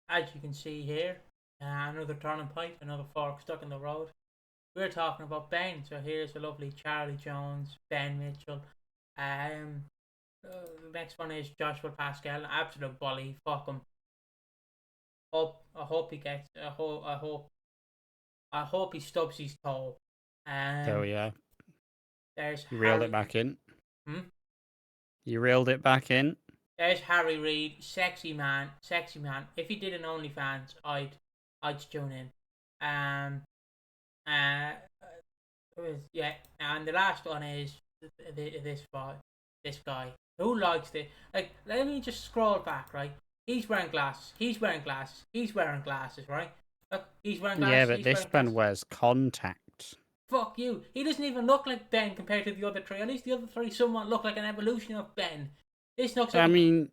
as you can see here, another turning point, another fork stuck in the road. We're talking about Ben. So here's a lovely Charlie Jones, Ben Mitchell. The next one is Joshua Pascal, absolute bully. Fuck him. I hope he gets. I hope he stubs his toe. So yeah, There's you reeled it back in. Hmm? You reeled it back in. There's Harry Reid, sexy man. If he did an OnlyFans, I'd tune in. Yeah, and the last one is this guy who likes it. Like, let me just scroll back, right? He's wearing glasses. He's wearing glasses. He's wearing glasses, right? Look, he's wearing glasses. Yeah, but this Ben wears contacts. Fuck you. He doesn't even look like Ben compared to the other three. At least the other three somewhat look like an evolution of Ben. This looks like... I mean,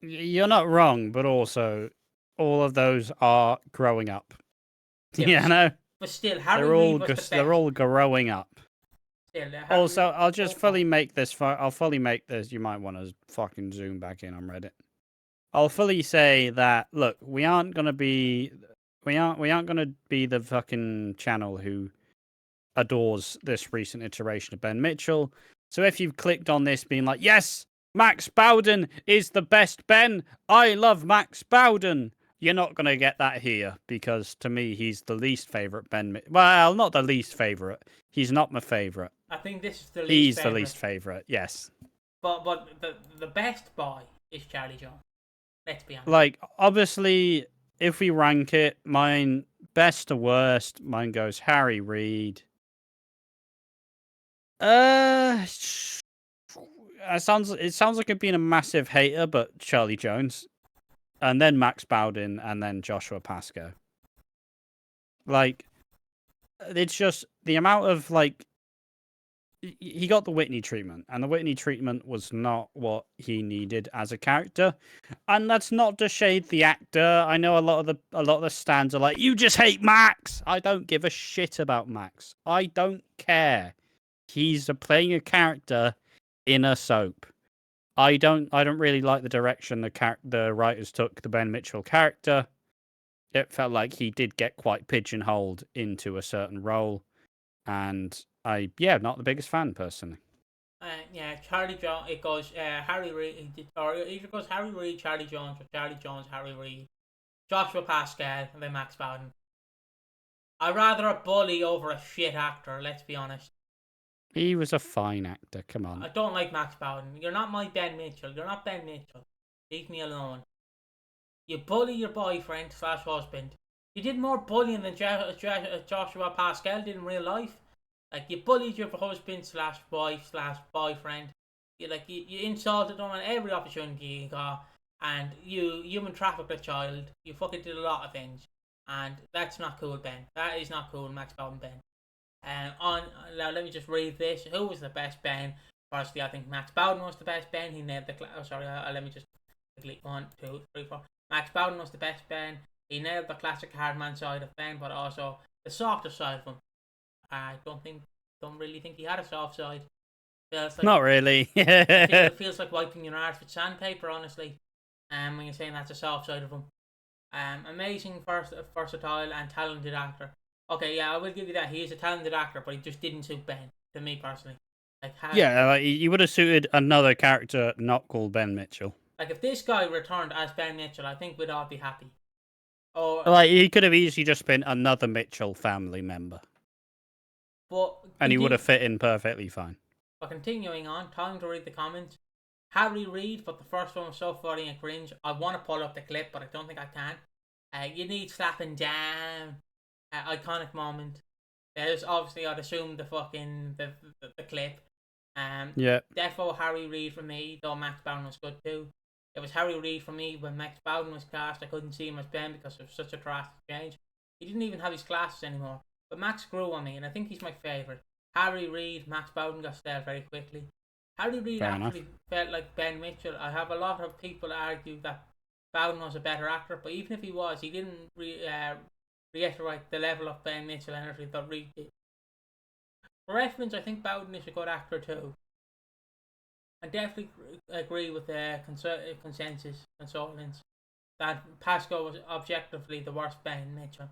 you're not wrong, but also, all of those are growing up. Yeah, you know? But still, Harry Reid was the best. They're all growing up. Still, also, I'll just fully make this. I'll fully make this. You might want to fucking zoom back in on Reddit. I'll fully say that. Look, we aren't gonna be the fucking channel who adores this recent iteration of Ben Mitchell. So if you've clicked on this, being like, yes, Max Bowden is the best Ben. I love Max Bowden. You're not going to get that here, because to me, he's the least favourite Ben. Well, not the least favourite. He's not my favourite. I think this is the least He's favourite. The least favourite, yes. But the best boy is Charlie Jones. Let's be honest. Like, obviously, if we rank it, mine best to worst, mine goes Harry Reid. It sounds like I'm being a massive hater, but Charlie Jones. And then Max Bowden, and then Joshua Pasco. Like, it's just the amount of, like, he got the Whitney treatment, and the Whitney treatment was not what he needed as a character. And that's not to shade the actor. I know a lot of the stands are like, you just hate Max. I don't give a shit about Max. I don't care. He's playing a character in a soap. I don't really like the direction the writers took the Ben Mitchell character. It felt like he did get quite pigeonholed into a certain role, and not the biggest fan personally. Charlie Jones. It goes Harry Reid, or it either goes Harry Reid, Charlie Jones, or Charlie Jones, Harry Reid, Joshua Pascal, and then Max Bowden. I'd rather a bully over a shit actor. Let's be honest. He was a fine actor. Come on. I don't like Max Bowden. You're not my Ben Mitchell. You're not Ben Mitchell. Leave me alone. You bully your boyfriend / husband. You did more bullying than Joshua Pascal did in real life. Like, you bullied your husband / wife / boyfriend. You insulted them on every opportunity you got, and you human trafficked a child. You fucking did a lot of things, and that's not cool, Ben. That is not cool, Max Bowden, Ben. Now let me just read this. Who was the best Ben? Firstly, I think Max Bowden was the best Ben. He nailed the. Let me just quickly 1, 2, 3, 4. Max Bowden was the best Ben. He nailed the classic hardman side of Ben, but also the softer side of him. I don't really think he had a soft side. Not really. It feels like wiping your arse with sandpaper, honestly. When you're saying that's a soft side of him. Amazing, versatile, and talented actor. Okay, yeah, I will give you that. He is a talented actor, but he just didn't suit Ben, to me personally. He would have suited another character not called Ben Mitchell. Like, if this guy returned as Ben Mitchell, I think we'd all be happy. He could have easily just been another Mitchell family member. And he would have fit in perfectly fine. But continuing on, time to read the comments. Harry Reid, but the first one was so funny and cringe. I want to pull up the clip, but I don't think I can. You need slapping down. Iconic moment. There's obviously, I'd assume, the fucking the clip. Defo Harry Reid for me, though Max Bowden was good too. It was Harry Reid for me when Max Bowden was cast. I couldn't see him as Ben because it was such a drastic change. He didn't even have his glasses anymore. But Max grew on me, and I think he's my favourite. Harry Reid, Max Bowden got stale very quickly. Harry Reid actually felt like Ben Mitchell. I have a lot of people argue that Bowden was a better actor, but even if he was, he didn't reiterate the level of Ben Mitchell energy that Reid did. For reference, I think Bowden is a good actor too. I definitely agree with the consensus consultants that Pascal was objectively the worst Ben Mitchell.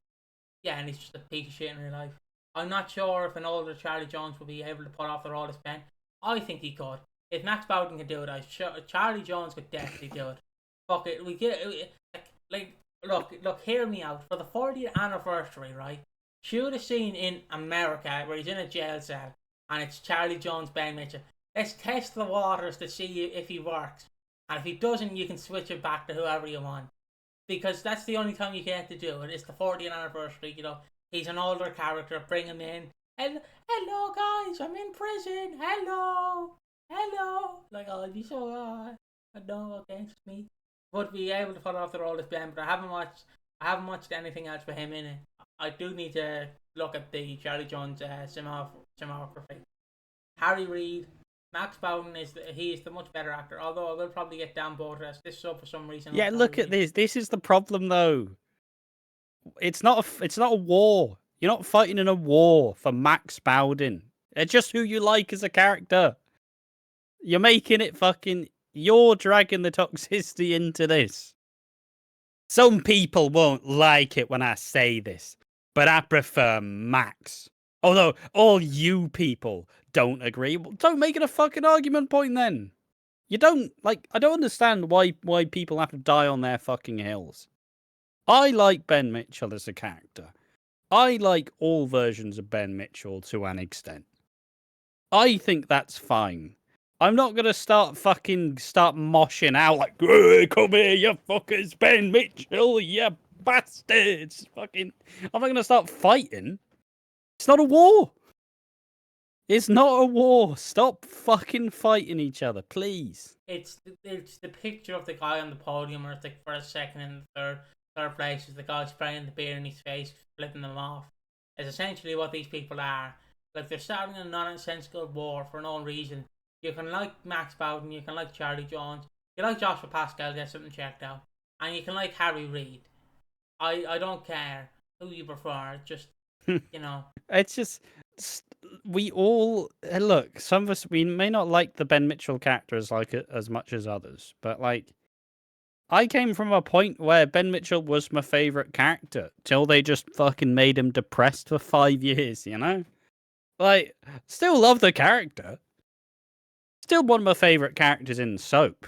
Yeah, and he's just a piece of shit in real life. I'm not sure if an older Charlie Jones will be able to pull off the role as Ben. I think he could. If Max Bowden could do it, Charlie Jones could definitely do it. Fuck it, we get look, hear me out. For the 40th anniversary, right? Shoot a scene in America where he's in a jail cell and it's Charlie Jones, Ben Mitchell. Let's test the waters to see if he works. And if he doesn't, you can switch it back to whoever you want. Because that's the only time you get to do it. It's the 40th anniversary, you know. He's an older character, bring him in. Hello guys, I'm in prison. Hello. Like, oh, I'd be so, no, against me. Would be able to put off the role as Ben, but I haven't watched anything else with him in it. I do need to look at the Charlie Jones cinematography. Harry Reid, Max Bowden is the much better actor. Although I will probably get Dan Bowden this show for some reason. Yeah, look at this. This is the problem, though. It's not a war. You're not fighting in a war for Max Bowden. It's just who you like as a character. You're making it fucking. You're dragging the toxicity into this. Some people won't like it when I say this, but I prefer Max. Although all you people don't agree, well, don't make it a fucking argument point then. You don't I don't understand why people have to die on their fucking hills. I like Ben Mitchell as a character. I like all versions of Ben Mitchell to an extent. I think that's fine. I'm not gonna start moshing out like, hey, come here, you fuckers, Ben Mitchell, you bastards. Fucking, I'm not gonna start fighting. It's not a war. It's not a war. Stop fucking fighting each other, please. It's the picture of the guy on the podium where it's like first, second, and third place is the guy spraying the beer in his face, flipping them off. It's essentially what these people are. Like, they're starting a nonsensical war for no reason. You can like Max Bowden, you can like Charlie Jones, you like Joshua Pascal, get something checked out, and you can like Harry Reid. I don't care who you prefer, just, you know. It's just, we all, look, some of us, we may not like the Ben Mitchell characters like it as much as others, but like, I came from a point where Ben Mitchell was my favourite character, till they just fucking made him depressed for 5 years, you know? Like, still love the character. Still one of my favourite characters in Soap.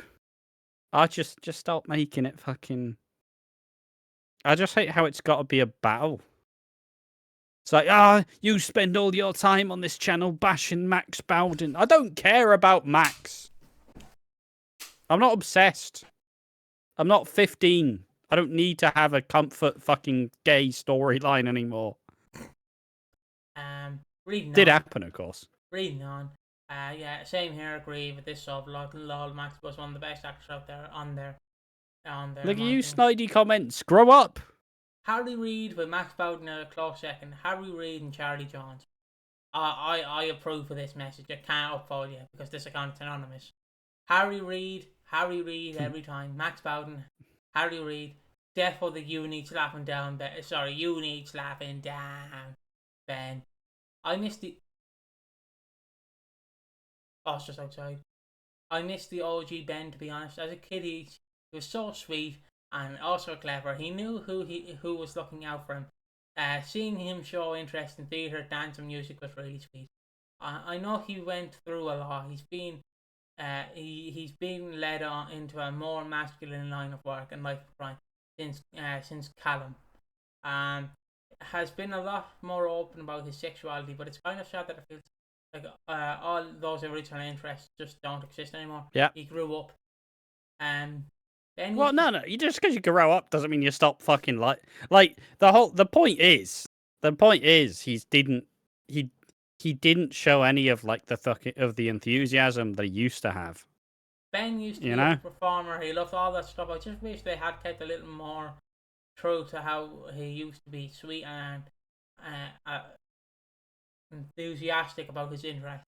I just stop making it fucking... I just hate how it's got to be a battle. It's like, you spend all your time on this channel bashing Max Bowden. I don't care about Max. I'm not obsessed. I'm not 15. I don't need to have a comfort fucking gay storyline anymore. Reading Did on. happen, of course. Reading on. Yeah, same here. Agree with this sub. Lol, Max was one of the best actors out there on there. Look at you, snidey comments. Grow up. Harry Reid with Max Bowden in a close second. Harry Reid and Charlie Jones. I approve of this message. I can't upvote you because this account is anonymous. Harry Reid every time. Max Bowden, Harry Reid. Defo the you need slapping down. You need slapping down, Ben. I missed the... Oh, it's just outside. I missed the OG Ben, to be honest. As a kid, he was so sweet and also clever. He knew who was looking out for him. Seeing him show interest in theatre, dance, and music was really sweet. I know he went through a lot. He's been led on into a more masculine line of work and life of crime since Callum. Has been a lot more open about his sexuality, but it's kind of sad that it feels like all those original interests just don't exist anymore. Yeah. He grew up. Then no. You just because you grow up doesn't mean you stop fucking like the point is he didn't show any of like the enthusiasm that he used to have. Ben used to be a performer. He loved all that stuff. I just wish they had kept a little more true to how he used to be, sweet and enthusiastic about his interest.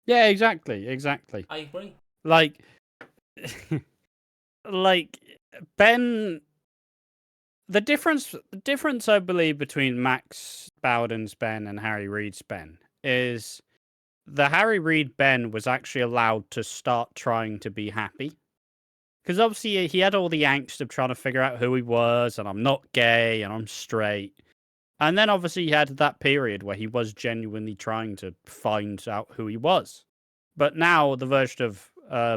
Yeah, exactly. I agree. Like Ben, the difference I believe between Max Bowden's Ben and Harry Reid's Ben is the Harry Reid Ben was actually allowed to start trying to be happy. Because obviously he had all the angst of trying to figure out who he was, and I'm not gay, and I'm straight. And then obviously he had that period where he was genuinely trying to find out who he was. But now the version of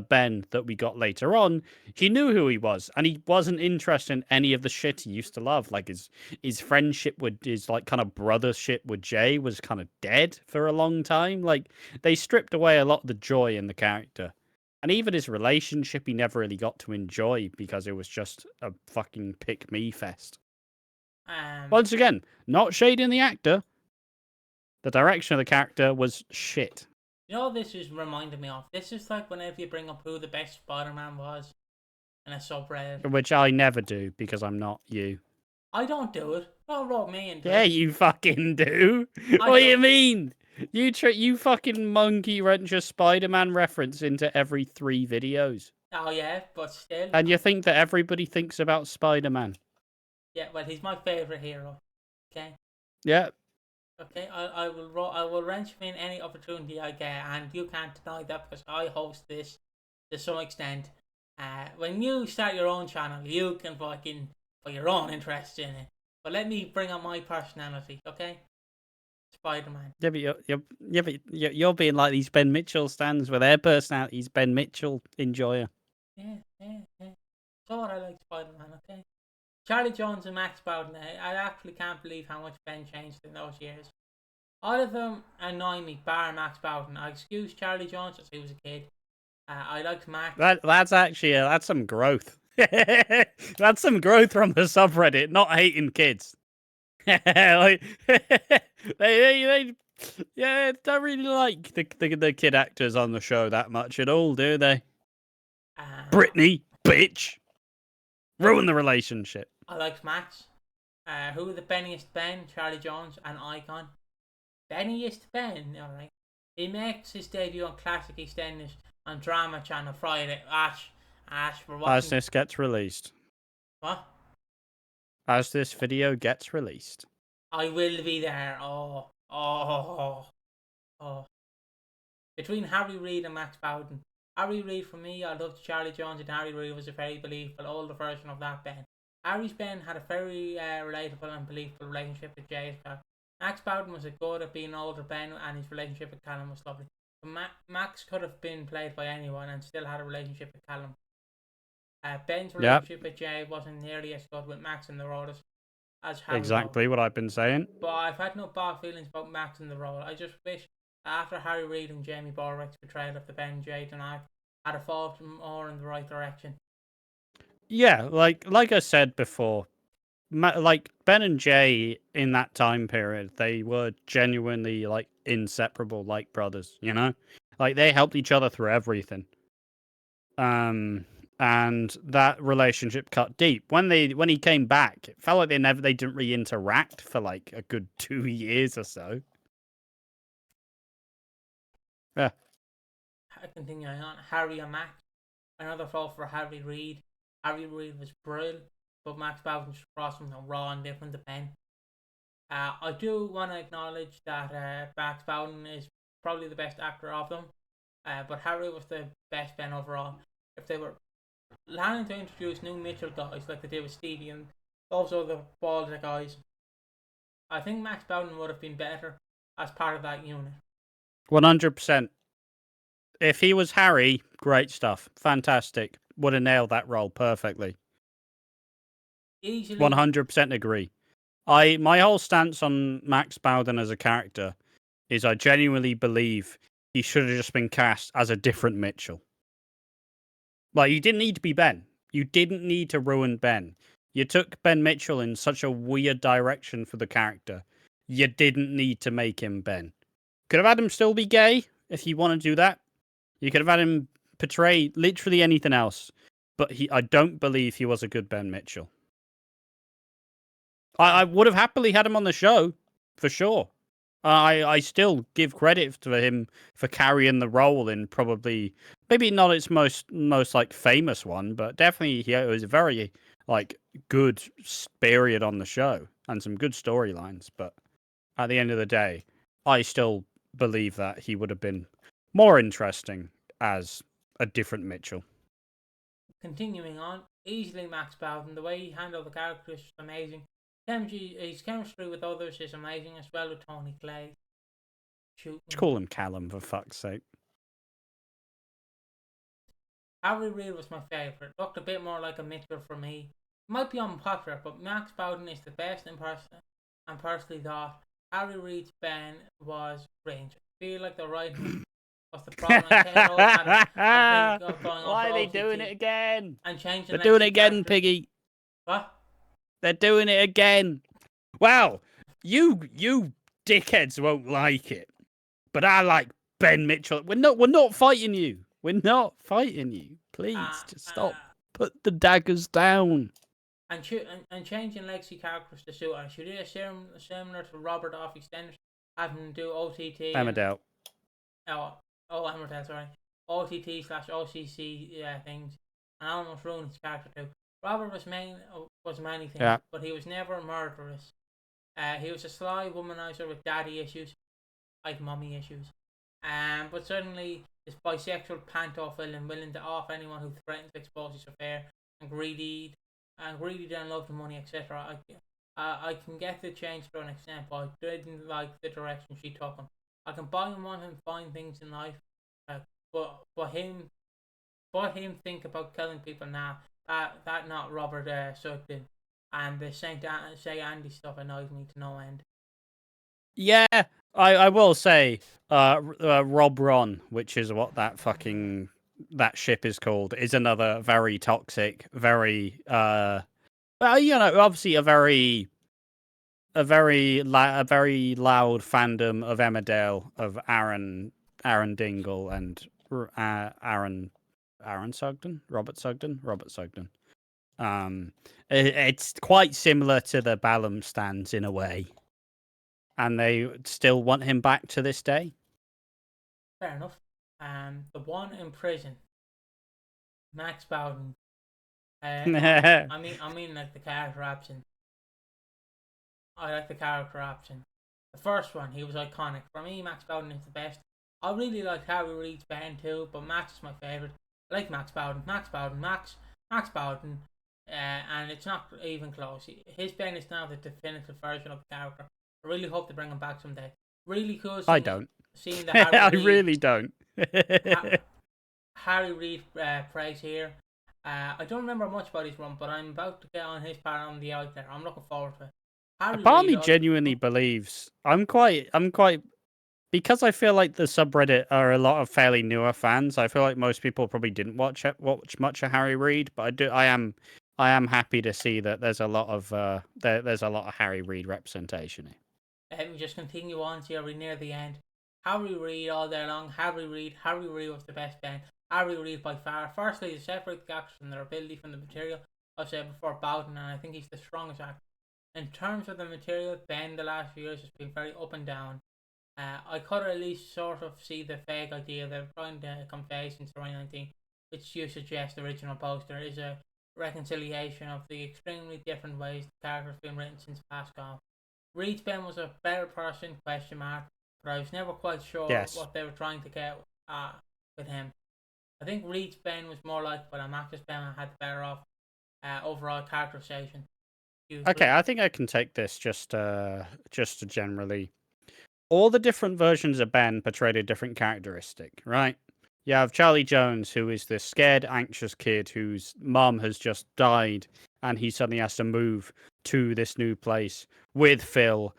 Ben that we got later on, he knew who he was, and he wasn't interested in any of the shit he used to love. Like his friendship with his like kind of brothership with Jay was kind of dead for a long time. Like they stripped away a lot of the joy in the character. And even his relationship, he never really got to enjoy because it was just a fucking pick me fest. Once again, not shading the actor. The direction of the character was shit. You know what this is reminding me of? This is like whenever you bring up who the best Spider-Man was in a subreddit. Which I never do because I'm not you. I don't do it. Don't rub me into Yeah, it. you fucking do. What do you mean? You fucking monkey wrench a Spider-Man reference into every 3 videos. Oh yeah, but still. And you think that everybody thinks about Spider-Man. Yeah, well, he's my favourite hero. Okay? Yeah. Okay, I will wrench him in any opportunity I get, and you can't deny that because I host this to some extent. When you start your own channel, you can fucking put your own interest in it. But let me bring out my personality, okay? Spider-Man. Yeah, but you're being like these Ben Mitchell stands with their personalities. Ben Mitchell enjoyer. Yeah. So what I like Spider-Man, okay? Charlie Jones and Max Bowden, I actually can't believe how much Ben changed in those years. All of them annoy me, bar Max Bowden. I excuse Charlie Jones as he was a kid. I liked Max. That's actually that's some growth. That's some growth from the subreddit, not hating kids. Like, they don't really like the kid actors on the show that much at all, do they? Brittany, bitch, ruin the relationship. I liked Max. Who the Benniest Ben? Charlie Jones and Icon. Benniest Ben, alright. He makes his debut on Classic EastEnders on Drama Channel Friday. Ash, we're watching. As this gets released. What? As this video gets released. I will be there. Oh. Between Harry Reid and Max Bowden. Harry Reid, for me, I loved Charlie Jones, and Harry Reid was a very believable older version of that Ben. Harry's Ben had a very relatable and believable relationship with Jay's character. Max Bowden was a good at being older Ben, and his relationship with Callum was lovely. But Max could have been played by anyone and still had a relationship with Callum. Ben's relationship with Jay wasn't nearly as good with Max in the role as Harry. Exactly what I've been saying. But I've had no bad feelings about Max in the role. I just wish after Harry Reid and Jamie Borwick's portrayal of the Ben Jay dynamic had evolved more in the right direction. Yeah, like I said before, like Ben and Jay in that time period, they were genuinely like inseparable, like brothers. You know, like they helped each other through everything. And that relationship cut deep. When he came back, it felt like they didn't really interact for like a good 2 years or so. Yeah. Continuing on, Harry and Max. Another fall for Harry Reid. Harry Reid was brilliant, but Max Bowden just brought something raw and different to Ben. I do want to acknowledge that Max Bowden is probably the best actor of them, but Harry was the best Ben overall. If they were planning to introduce new Mitchell guys like they did with Stevie and those other Balder guys, I think Max Bowden would have been better as part of that unit. 100%. If he was Harry, great stuff. Fantastic. Would have nailed that role perfectly. Easily. 100% agree. My whole stance on Max Bowden as a character is I genuinely believe he should have just been cast as a different Mitchell. Like, you didn't need to be Ben. You didn't need to ruin Ben. You took Ben Mitchell in such a weird direction for the character. You didn't need to make him Ben. Could have had him still be gay if you want to do that. You could have had him portray literally anything else. But I don't believe he was a good Ben Mitchell. I would have happily had him on the show, for sure. I still give credit to him for carrying the role in probably, maybe not its most like famous one, but definitely it was a very like good period on the show and some good storylines. But at the end of the day, I still believe that he would have been more interesting as a different Mitchell. continuing on, easily Max Bowden. The way he handled the character is amazing. His chemistry with others is amazing as well with Tony Clay. Just call him Callum, for fuck's sake. Harry Reid was my favourite. Looked a bit more like a Mitchell for me. Might be unpopular, but Max Bowden is the best in person, and personally thought Harry Reid's Ben was cringe. I feel like the writing was the problem. Why are they doing it again? And changing. They're doing it again, Piggy. What? They're doing it again. Wow, you dickheads won't like it, but I like Ben Mitchell. We're not fighting you. We're not fighting you. Please, just stop. Put the daggers down. And changing legacy characters to suit her. Should do a similar to Robert off EastEnders, having him do OTT. Emmerdale. Emmerdale, sorry. OTT/OCC things, and almost ruined his character too. Robert was many things, but he was never murderous. He was a sly womanizer with daddy issues, like mummy issues. But suddenly is bisexual panto villain willing to off anyone who threatens to expose his affair, and greedy then love the money, etc. I can get the change to an extent, but I didn't like the direction she took him. I can buy him on him fine things in life, but him think about killing people now. That not Robert Sugden, and the Say Andy stuff annoys me to no end. Yeah, I will say, Rob Ron, which is what that ship is called, is another very toxic, very obviously a very loud fandom of Emmerdale, of Aaron Dingle and Robert Sugden. It's quite similar to the Ballum stands in a way, and they still want him back to this day. Fair enough. The one in prison, Max Bowden. I mean, like the character option. I like the character option. The first one, he was iconic. For me, Max Bowden is the best. I really like Harry Reid's Ben too, but Max is my favourite. I like Max Bowden, Max Bowden, and it's not even close. His Ben is now the definitive version of the character. I really hope they bring him back someday. Really cool. I don't. Seeing the Harry I Reid, really don't. Harry Reid praise here. I don't remember much about his run, but I'm about to get on his part on the out there. I'm looking forward to it. Part of me genuinely believes I'm quite because I feel like the subreddit are a lot of fairly newer fans. I feel like most people probably didn't watch much of Harry Reid, but I am happy to see that there's a lot of there's a lot of Harry Reid representation here. Let me just continue on here. We're near the end. Harry Reid all day long. Harry Reid was the best Ben. Harry Reid by far. Firstly, to separate the actors and their ability from the material, I've said before Bowden, and I think he's the strongest actor. In terms of the material, Ben the last few years has been very up and down. I could at least sort of see the vague idea they're trying to convey since 2019, which you suggest the original poster is a reconciliation of the extremely different ways the character has been written since Pascal. Reid's Ben was a better person, but I was never quite sure what they were trying to get with him. I think Reid's Ben was more like, but Max's Ben had the better off overall characterization. Okay, I think I can take this just generally. All the different versions of Ben portrayed a different characteristic, right? You have Charlie Jones, who is this scared, anxious kid whose mum has just died, and he suddenly has to move to this new place with Phil,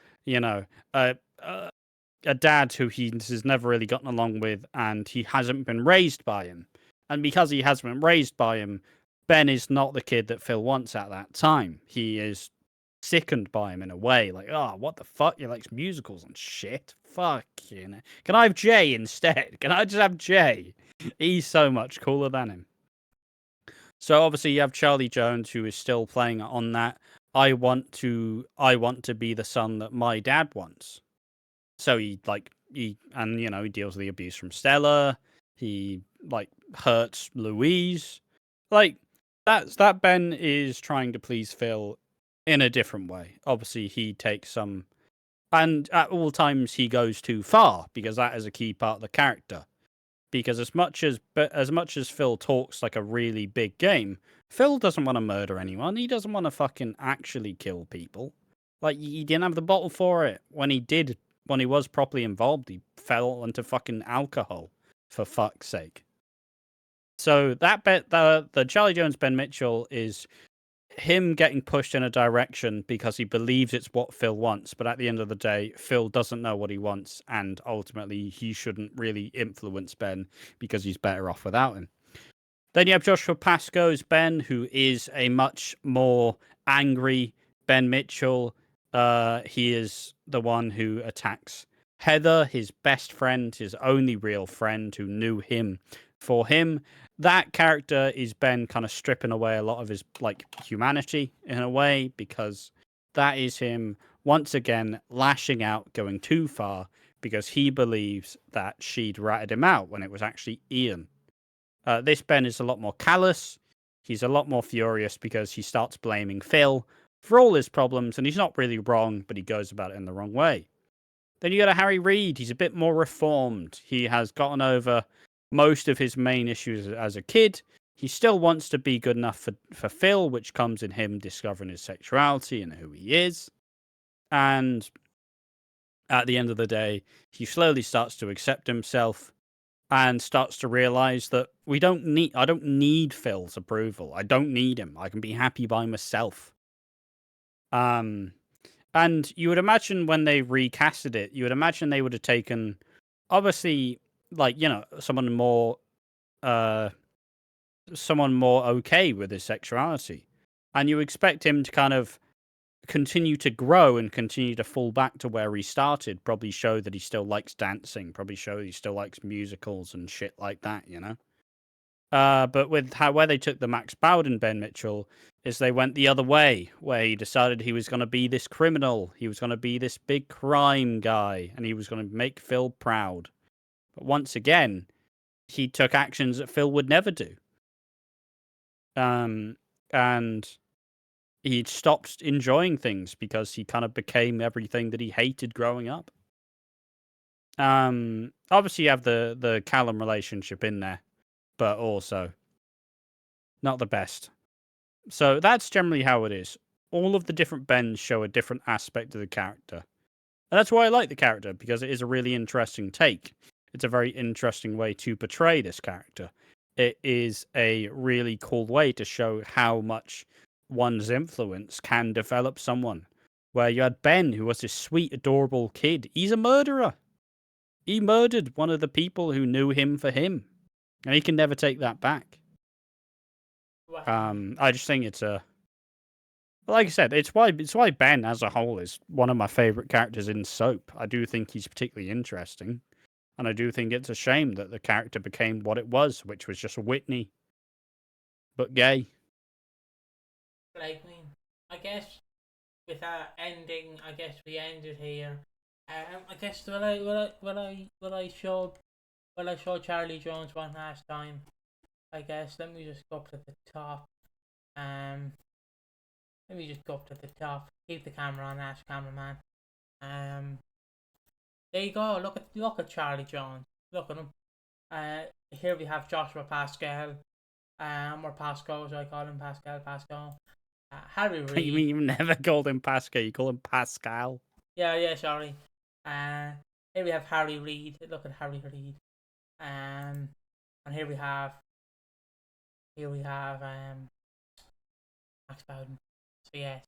a dad who he has never really gotten along with, and he hasn't been raised by him. And because he hasn't been raised by him, Ben is not the kid that Phil wants at that time. He is sickened by him in a way, like, oh, what the fuck? He likes musicals and shit. Fuck, Can I have Jay instead? Can I just have Jay? He's so much cooler than him. So obviously you have Charlie Jones, who is still playing on that. I want to be the son that my dad wants. So he deals with the abuse from Stella. He hurts Louise. That Ben is trying to please Phil in a different way. Obviously, he takes some, and at all times he goes too far, because that is a key part of the character. Because as much as Phil talks like a really big game, Phil doesn't want to murder anyone. He doesn't want to fucking actually kill people. Like, he didn't have the bottle for it. When he was properly involved, he fell into fucking alcohol, for fuck's sake. So that bit, the Charlie Jones Ben Mitchell is him getting pushed in a direction because he believes it's what Phil wants, but at the end of the day, Phil doesn't know what he wants, and ultimately he shouldn't really influence Ben because he's better off without him. Then you have Joshua Pascoe's Ben, who is a much more angry Ben Mitchell. He is the one who attacks Heather, his best friend, his only real friend who knew him for him. That character is Ben kind of stripping away a lot of his like humanity in a way, because that is him once again lashing out, going too far because he believes that she'd ratted him out when it was actually Ian. This Ben is a lot more callous. He's a lot more furious because he starts blaming Phil for all his problems, and he's not really wrong, but he goes about it in the wrong way. Then you got a Harry Reid. He's a bit more reformed. He has gotten over most of his main issues as a kid. He still wants to be good enough for Phil, which comes in him discovering his sexuality and who he is. And at the end of the day, he slowly starts to accept himself and starts to realize that I don't need Phil's approval. I don't need him. I can be happy by myself. And you would imagine when they recasted it, you would imagine they would have taken, obviously, like, you know, someone more okay with his sexuality, and you expect him to kind of continue to grow and continue to fall back to where he started, probably show that he still likes dancing, probably show he still likes musicals and shit like that, you know. But with where they took the Max Bowden Ben Mitchell is they went the other way, where he decided he was going to be this criminal, he was going to be this big crime guy, and he was going to make Phil proud. But once again, he took actions that Phil would never do. And he stopped enjoying things because he kind of became everything that he hated growing up. Obviously you have the Callum relationship in there, but also not the best. So that's generally how it is. All of the different Bens show a different aspect of the character. And that's why I like the character, because it is a really interesting take. It's a very interesting way to portray this character. It is a really cool way to show how much one's influence can develop someone. Where you had Ben, who was this sweet, adorable kid. He's a murderer. He murdered one of the people who knew him for him. And he can never take that back. I just think it's like I said, it's why Ben as a whole is one of my favourite characters in soap. I do think he's particularly interesting. And I do think it's a shame that the character became what it was, which was just Whitney, but gay. Like, I guess with that ending, I guess we ended here. I guess will I show Charlie Jones one last time? I guess let me just go up to the top. Let me just go up to the top. Keep the camera on, Ash cameraman. There you go. Look at Charlie Jones. Look at him. Here we have Joshua Pascal. Or Pascal, as I call him, Pascal. Harry Reid. You mean you've never called him Pascal? You call him Pascal. Yeah, sorry. Here we have Harry Reid. Look at Harry Reid. And here we have Max Bowden. So yeah,